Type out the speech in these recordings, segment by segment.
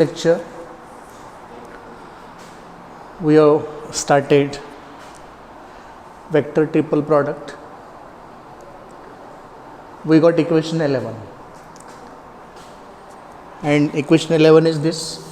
lecture we have started vector triple product. We got equation 11 and equation 11 is this.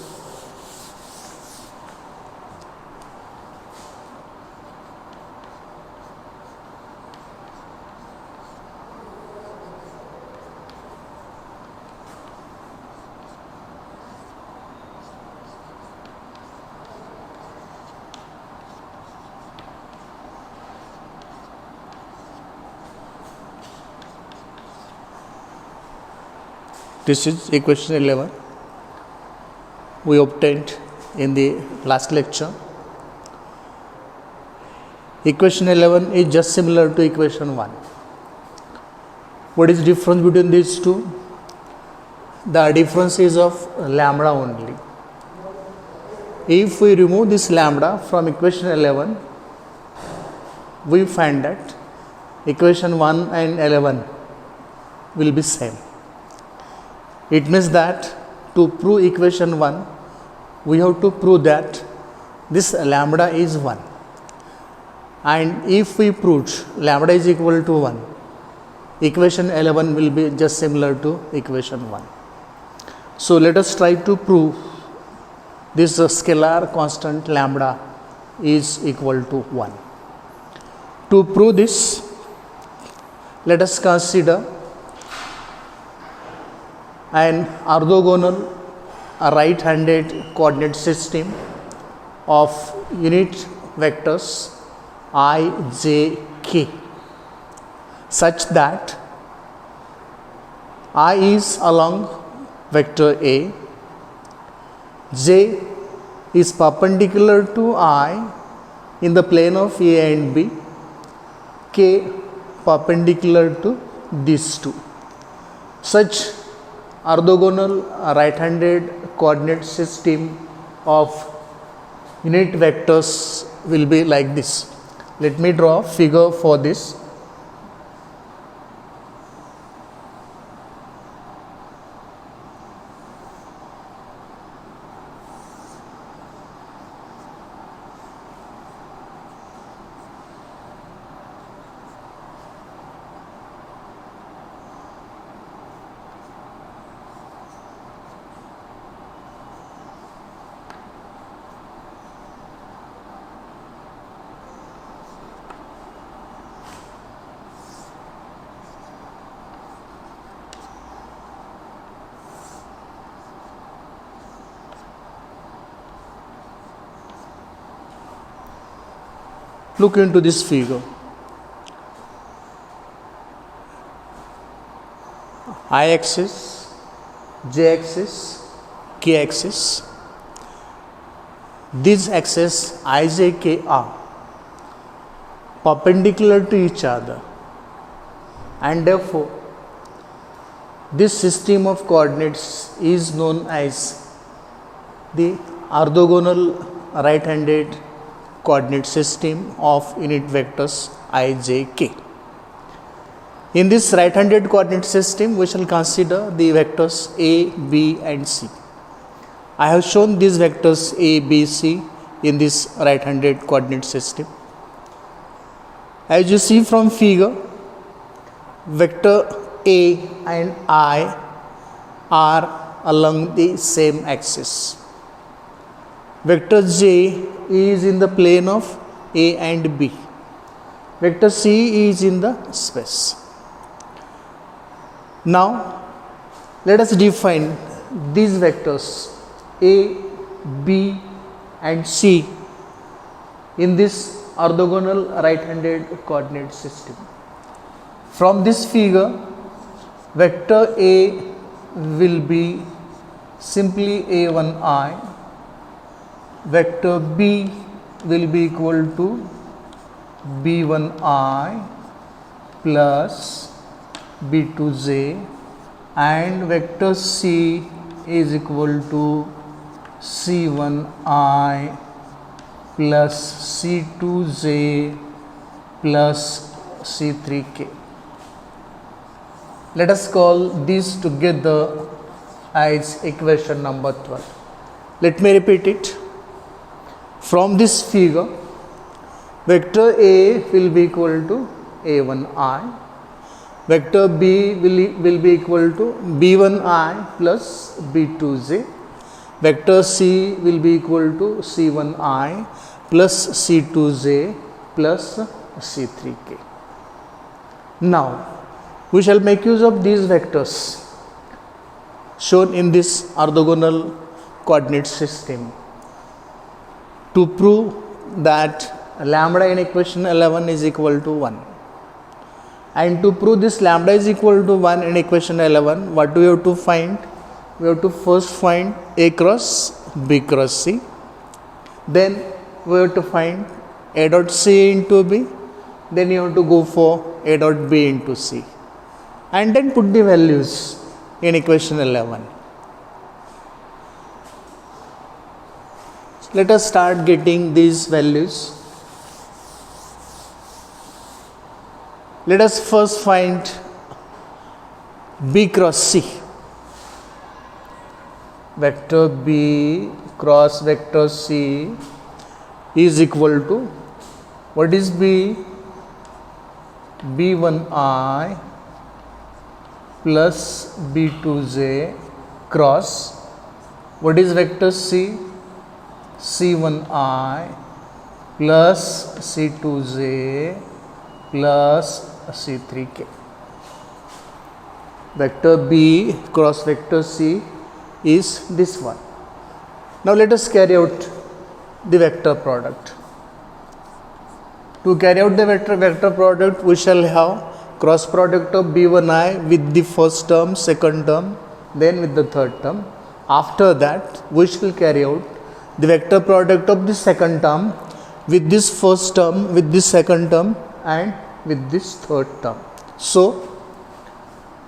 This is equation 11 we obtained in the last lecture. Equation 11 is just similar to equation 1. What is difference between these two? The difference is of lambda only. If we remove this lambda from equation 11, we find that equation 1 and 11 will be same. It means that to prove equation 1, we have to prove that this lambda is 1. And if we prove lambda is equal to 1, equation 11 will be just similar to equation 1. So let us try to prove this scalar constant lambda is equal to 1. To prove this, let us consider an orthogonal right-handed coordinate system of unit vectors I, j, k such that I is along vector A, j is perpendicular to I in the plane of A and B, k perpendicular to these two. Such orthogonal right-handed coordinate system of unit vectors will be like this. Let me draw a figure for this. Look into this figure. I-axis, J-axis, K-axis. These axes I, J, K are perpendicular to each other, and therefore this system of coordinates is known as the orthogonal right-handed coordinate system of unit vectors I, J, K. In this right-handed coordinate system, we shall consider the vectors A, B and C. I have shown these vectors A, B, C in this right-handed coordinate system. As you see from figure, vector A and I are along the same axis. Vector J is in the plane of A and B. Vector C is in the space. Now, let us define these vectors A, B and C in this orthogonal right-handed coordinate system. From this figure, vector A will be simply A1I. Vector B will be equal to B1I plus B2J, and vector C is equal to C1I plus C2J plus C3K. Let us call these together as equation number 12. Let me repeat it. From this figure, vector A will be equal to A1I, vector B will be equal to B1I plus B2j, vector C will be equal to C1I plus C2j plus C3k. Now, we shall make use of these vectors shown in this orthogonal coordinate system to prove that lambda in equation 11 is equal to 1. And to prove this lambda is equal to 1 in equation 11, what do we have to find? We have to first find A cross B cross C. Then we have to find A dot C into B. Then you have to go for A dot B into C. And then put the values in equation 11. Let us start getting these values. Let us first find B cross C. Vector B cross vector C is equal to, what is B? B1I plus B2j cross, what is vector C? C1I plus C2j plus C3k. Vector B cross vector C is this one. Now let us carry out the vector product. To carry out the vector product, we shall have cross product of B1I with the first term, second term, then with the third term. After that, we shall carry out the vector product of the second term with this first term, with this second term, and with this third term. So,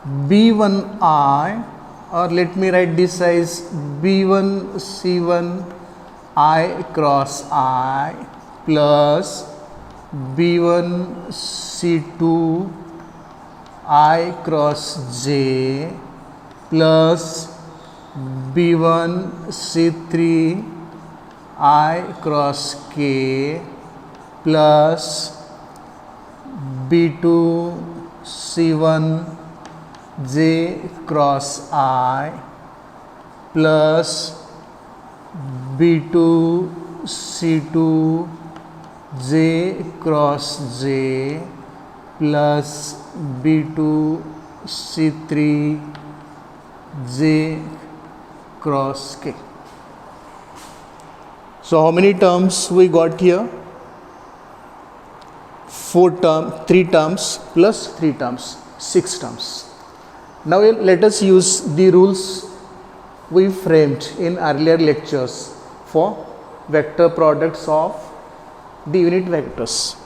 B1I, or let me write this as B1 C1 I cross I plus B1 C2 I cross J plus B1 C3 I cross K plus B2 C1 J cross I plus B2 C2 J cross J plus B2 C3 J cross K. So how many terms we got here? 3 terms plus 3 terms, 6 terms. Now let us use the rules we framed in earlier lectures for vector products of the unit vectors.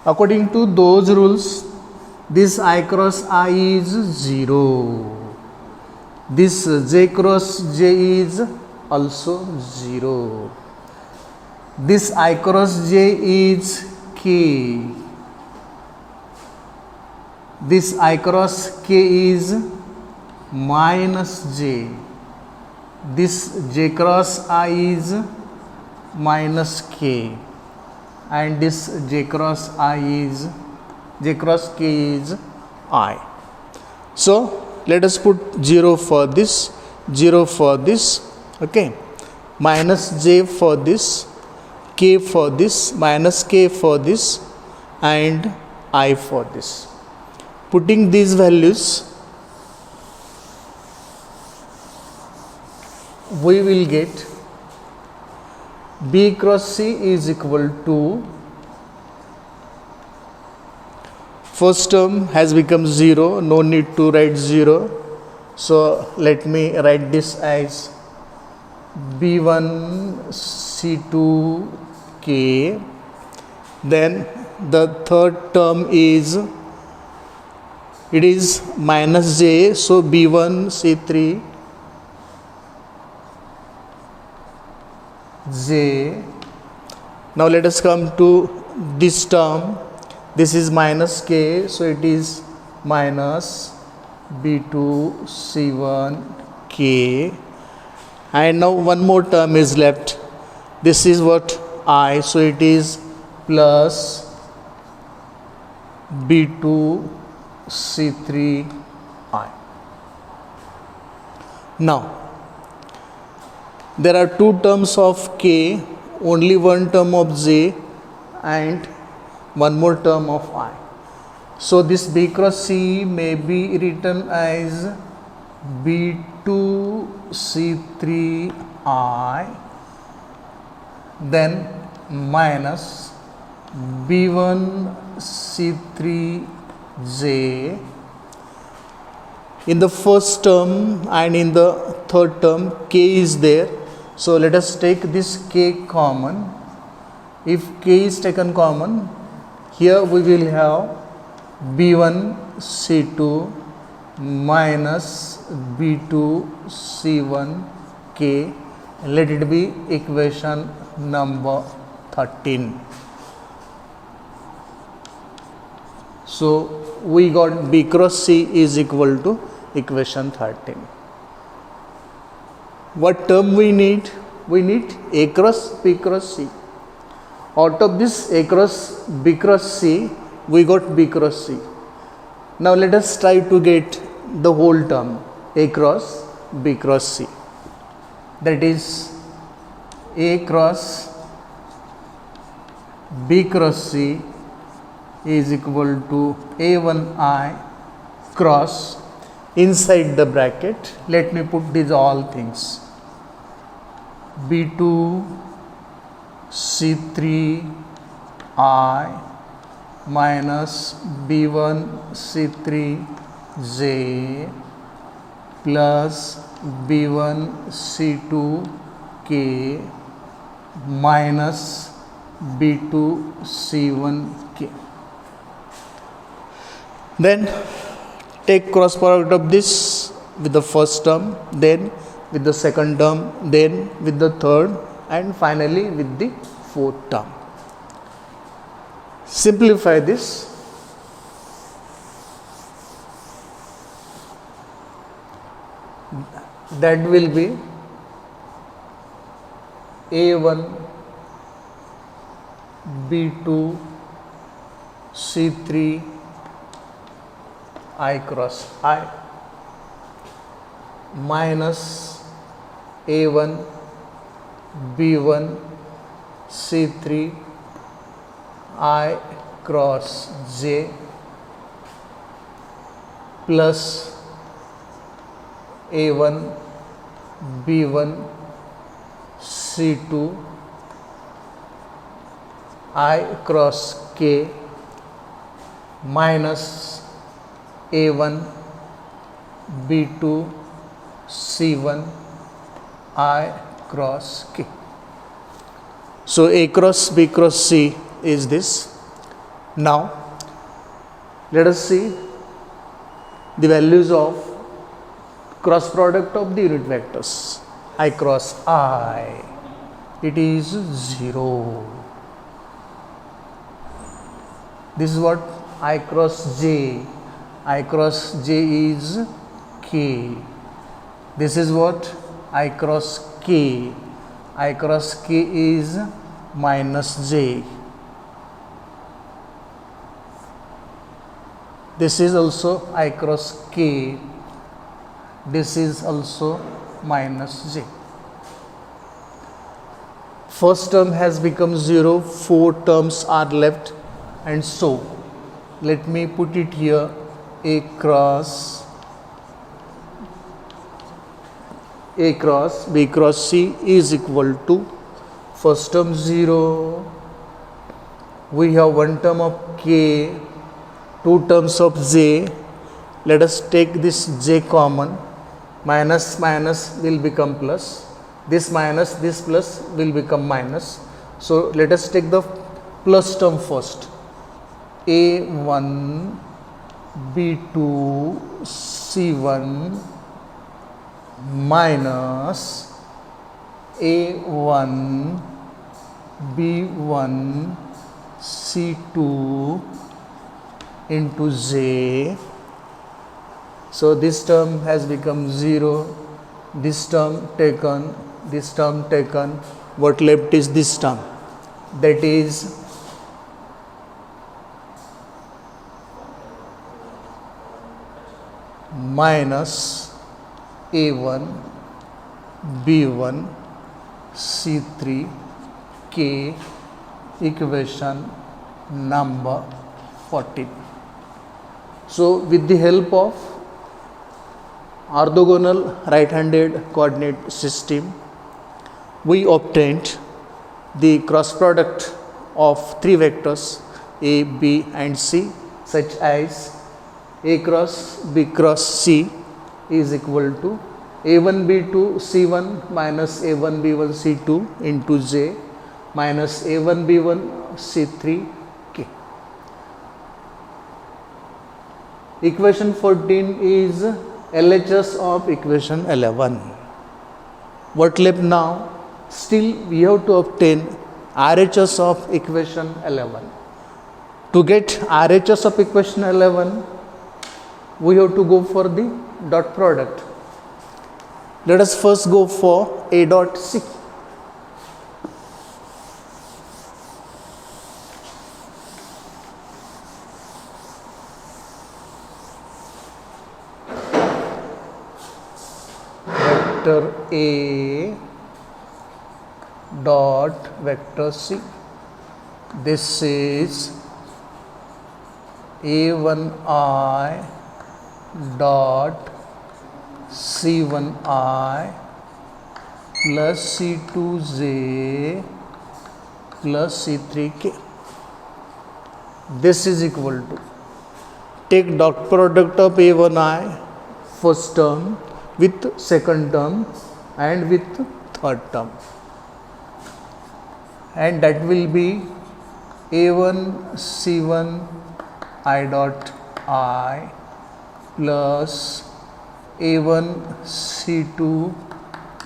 According to those rules, this I cross I is 0. This J cross J is also 0. This I cross J is K. This I cross K is minus J. This J cross I is minus K. And this J cross K is I. So let us put 0 for this, 0 for this, okay, minus J for this, K for this, minus K for this, and I for this. Putting these values, we will get B cross C is equal to, first term has become 0, no need to write 0. So let me write this as B1 C2 K. Then the third term is, it is minus J, so B1 C3 J. Now let us come to this term. This is minus K, so it is minus B2 C1 K. and now one more term is left. This is what I, so it is plus b2 c3 I. Now there are two terms of k, only one term of j and one more term of I. So this b cross c may be written as b2 c3 I, then minus b1 c3 j. In the first term and in the third term k is there, so let us take this k common. If k is taken common, here we will have b1 c2 minus b2 c1 k. Let it be equation number 13. So we got b cross c is equal to equation 13. What term we need? We need a cross b cross c. Out of this a cross b cross c, we got b cross c. Now let us try to get the whole term a cross b cross c. That is a cross b cross c is equal to a1I cross, inside the bracket let me put these all things, b2 c3 I minus b1 c3 j plus b1 c2 k minus b2 c1 k. Then take cross product of this with the first term, then with the second term, then with the third, and finally with the fourth term. Simplify this. That will be a1 b2 c3 I cross I minus a1 b1 c3 I cross j plus a1 b1 c2 I cross k minus a1 b2 c1 I cross k. So a cross b cross c is this. Now let us see the values of cross product of the unit vectors. I cross I, it is 0. This is what I cross j. I cross j is k. This is what I cross k. I cross k is minus j. This is also I cross k. This is also minus j. First term has become 0, 4 terms are left, and so let me put it here. A cross b cross c is equal to first term 0. We have one term of k, two terms of j. Let us take this j common. Minus minus will become plus. This minus, this plus will become minus. So let us take the plus term first. a1 b2 c1 minus a1 b1 c2 into j. So this term has become 0. this term taken, this term taken, what left is this term, that is minus A1 B1 C3 K, equation number 14. So with the help of orthogonal right-handed coordinate system, we obtained the cross product of three vectors A, B and C, such as A cross B cross C is equal to A1 B2 C1 minus A1 B1 C2 into J minus A1 B1 C3 K. Equation 14 is LHS of equation 11. What left now? Still we have to obtain RHS of equation 11. To get RHS of equation 11, we have to go for the dot product. Let us first go for A dot C. Vector A dot vector C. This is A1I dot C1I plus C2J plus C3K. This is equal to, take dot product of A1I first term with second term and with third term, and that will be A1 C1 I dot I plus A1 C2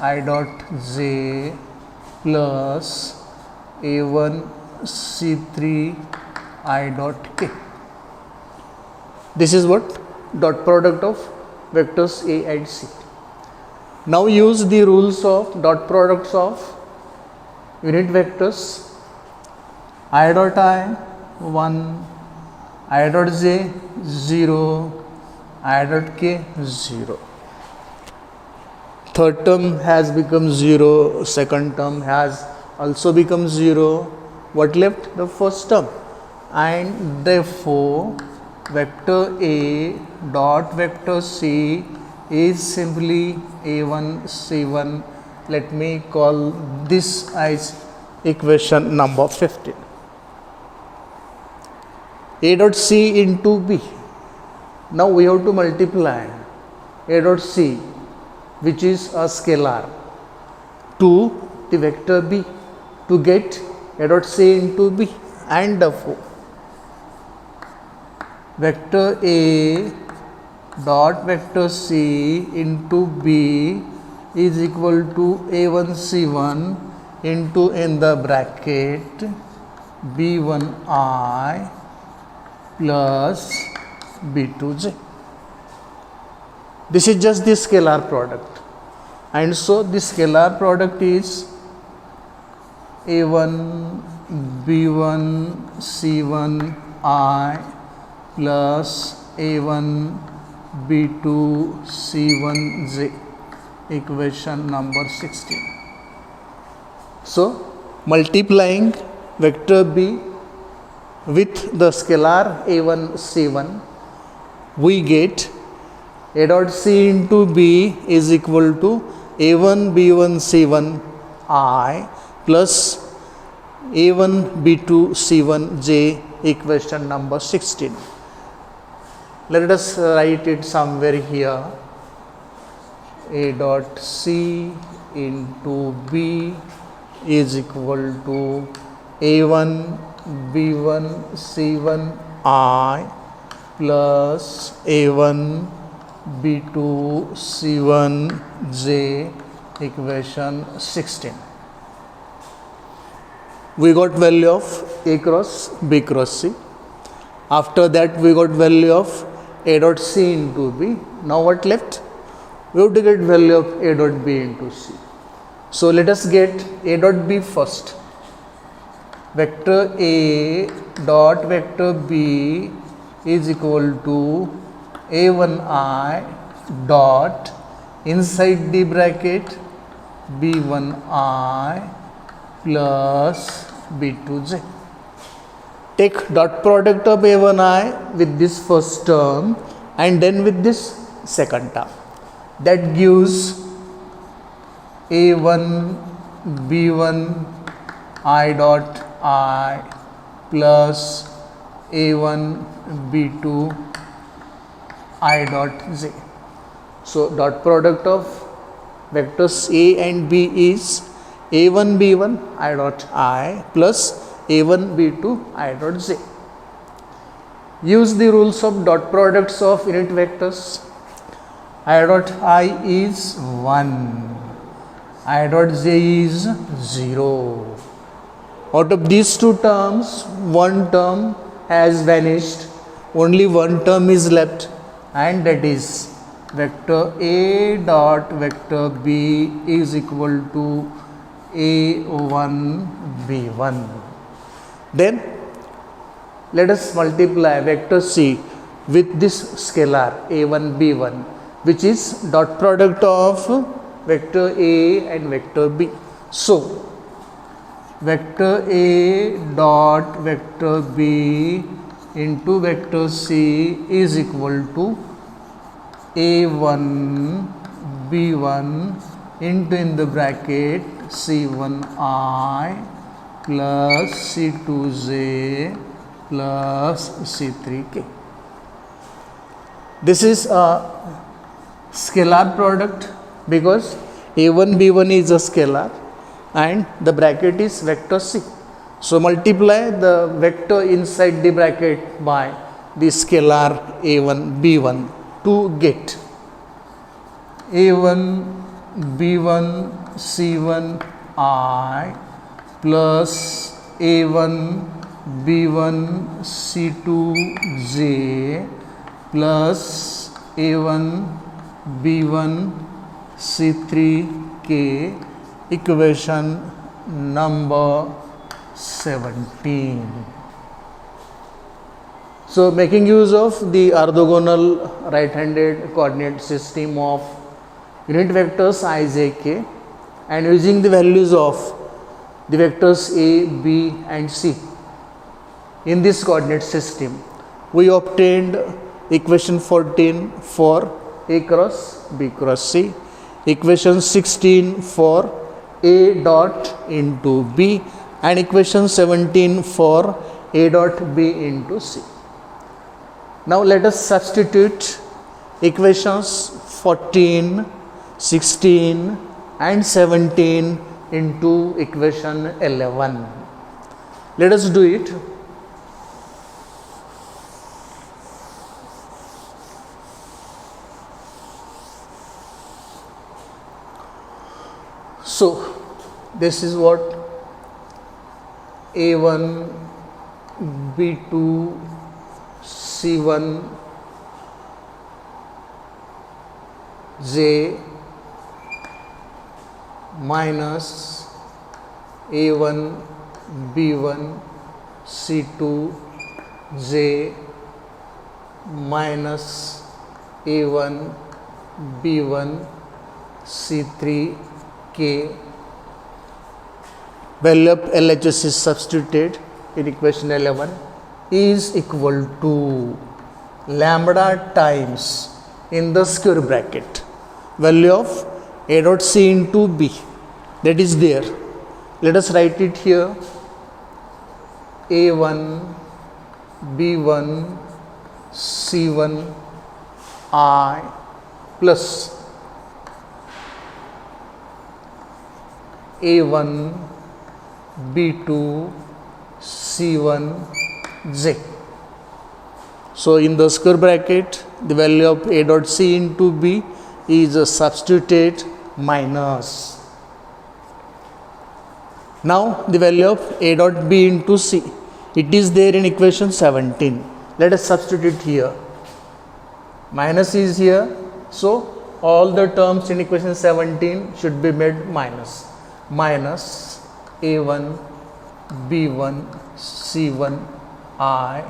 I dot J plus A1 C3 I dot K. This is what? Dot product of vectors A and C. Now use the rules of dot products of unit vectors. I dot I 1, I dot J 0, I dot K 0. Third term has become 0, second term has also become 0. What left? The first term. And therefore vector A dot vector C is simply A1 C1. Let me call this as equation number 15. A dot C into B. Now we have to multiply A dot C, which is a scalar, to the vector B to get A dot C into B, and therefore vector A dot vector C into B is equal to A1 C1 into, in the bracket, B1I plus B2J. This is just the scalar product, and so the scalar product is A1 B1 C1 I plus A1 B2 C1 J, equation number 16. So multiplying vector B with the scalar A1 C1, we get A dot C into B is equal to A1 B1 C1 I plus A1 B2 C1 J, equation number 16. Let us write it somewhere here. A dot C into B is equal to A1 B1 C1 I plus A1 B2 C1 J, equation 16. We got value of A cross B cross C. After that we got value of A dot C into B. Now what left? We have to get value of A dot B into C. So let us get A dot B first. Vector A dot vector B is equal to A1I dot inside the bracket B1I plus B2J. Take dot product of A1I with this first term and then with this second term. That gives A1 B1 I dot I plus A1 B2 I dot J. So dot product of vectors A and B is A1 B1 I dot I plus A1 B2 I dot J. Use the rules of dot products of unit vectors. I dot I is 1, I dot J is 0. Out of these two terms, one term has vanished, only one term is left, and that is vector A dot vector B is equal to A1 B1. Then let us multiply vector C with this scalar A1 B1, which is dot product of vector A and vector B. So vector A dot vector B into vector C is equal to A1 B1 into in the bracket C1I plus C2J plus C3K. This is a scalar product because A1 B1 is a scalar and the bracket is vector C. So multiply the vector inside the bracket by the scalar A1 B1 to get A1 B1 C1 I plus A1 B1 C2 J plus A1 B1 C3 K, equation number 17. So making use of the orthogonal right-handed coordinate system of unit vectors I, J, K and using the values of the vectors A, B and C in this coordinate system, we obtained equation 14 for A cross B cross C, equation 16 for A dot into B and equation 17 for A dot B into C. Now let us substitute equations 14, 16 and 17 into equation 11. Let us do it. So this is what A1 B2 C1 J minus A1 B1 C2 J minus A1 B1 C3 K. Value of LHS is substituted in equation 11 is equal to lambda times in the square bracket value of A dot C into B, that is there. Let us write it here. A1 B1 C1 I plus A1 B2 C1 J. So in the square bracket the value of A dot C into B is substituted minus. Now the value of A dot B into C, it is there in equation 17. Let us substitute here. Minus is here, so all the terms in equation 17 should be made minus. Minus a1 b1 c1 I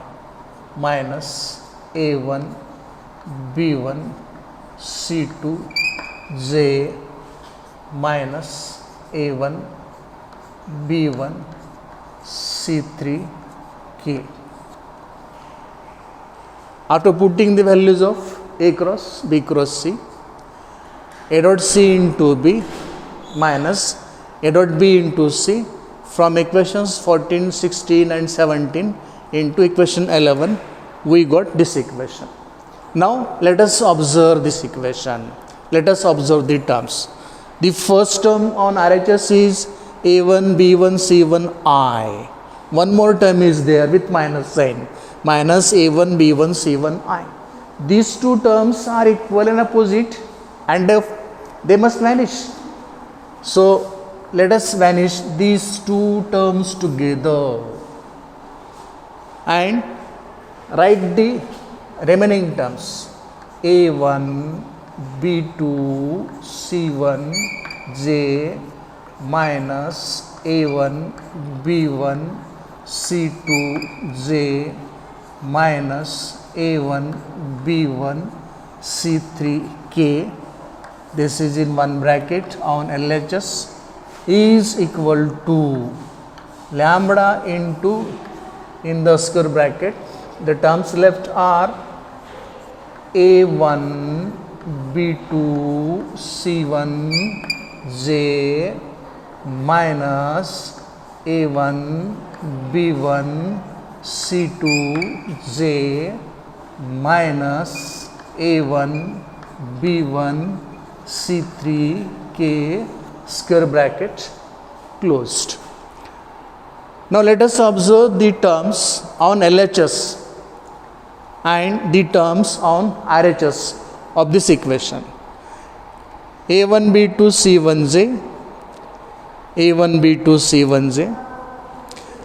minus a1 b1 c2 j minus a1 b1 c3 k. After putting the values of a cross b cross c, a dot c into b minus a dot b into c, from equations 14, 16 and 17 into equation 11, we got this equation. Now let us observe this equation. Let us observe the terms. The first term on RHS is a1 b1 c1 I. One more term is there with minus sign, minus a1 b1 c1 I. These two terms are equal and opposite, and they must vanish. So let us vanish these two terms together and write the remaining terms. a1 b2 c1 j minus a1 b1 c2 j minus a1 b1 c3 k. This is in one bracket on LHS is equal to lambda into, in the square bracket, the terms left are a1 b2 c1 j minus a1 b1 c2 j minus a1 b1 c3 k, square bracket closed. Now let us observe the terms on LHS and the terms on RHS of this equation. a1 b2 c1 j, a1 b2 c1 j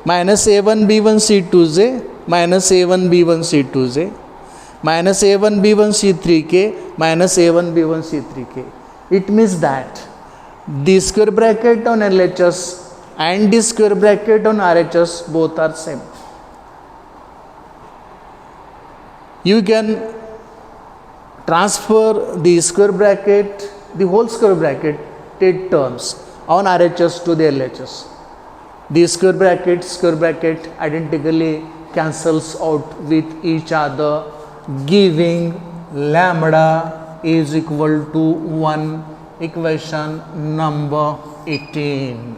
minus a1 b1 c2 j minus a1 b1 c2 j minus a1 b1 c3 k minus a1 b1 c3 k. It means that the square bracket on LHS and the square bracket on RHS both are same. You can transfer the square bracket, the whole square bracket terms on RHS to the LHS. The square bracket identically cancels out with each other, giving lambda is equal to 1, equation number 18.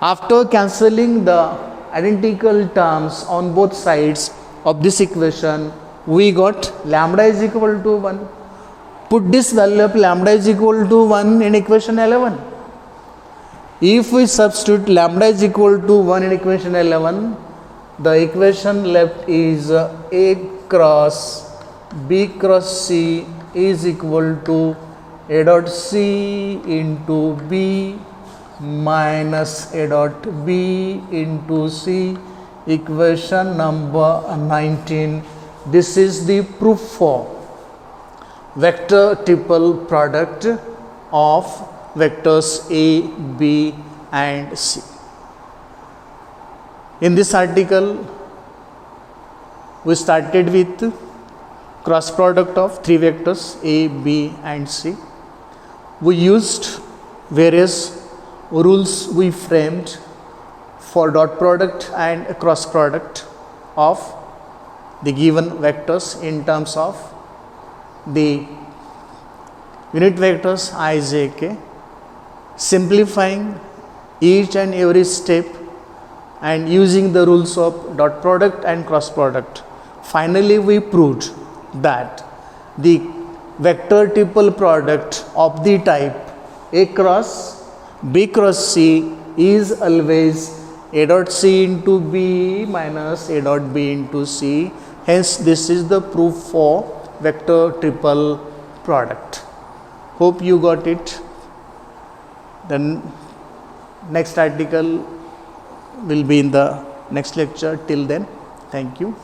After cancelling the identical terms on both sides of this equation, we got lambda is equal to 1. Put this value of lambda is equal to 1 in equation 11. If we substitute lambda is equal to 1 in equation 11, the equation left is a cross b cross c is equal to a dot c into b minus a dot b into c, equation number 19. This is the proof for vector triple product of vectors a, b and c. In this article, we started with cross product of three vectors a, b and c. We used various rules we framed for dot product and cross product of the given vectors in terms of the unit vectors I, j, k, simplifying each and every step and using the rules of dot product and cross product. Finally, we proved that the vector triple product of the type a cross b cross c is always a dot c into b minus a dot b into c. Hence, this is the proof for vector triple product. Hope you got it. Then next article will be in the next lecture. Till then, thank you.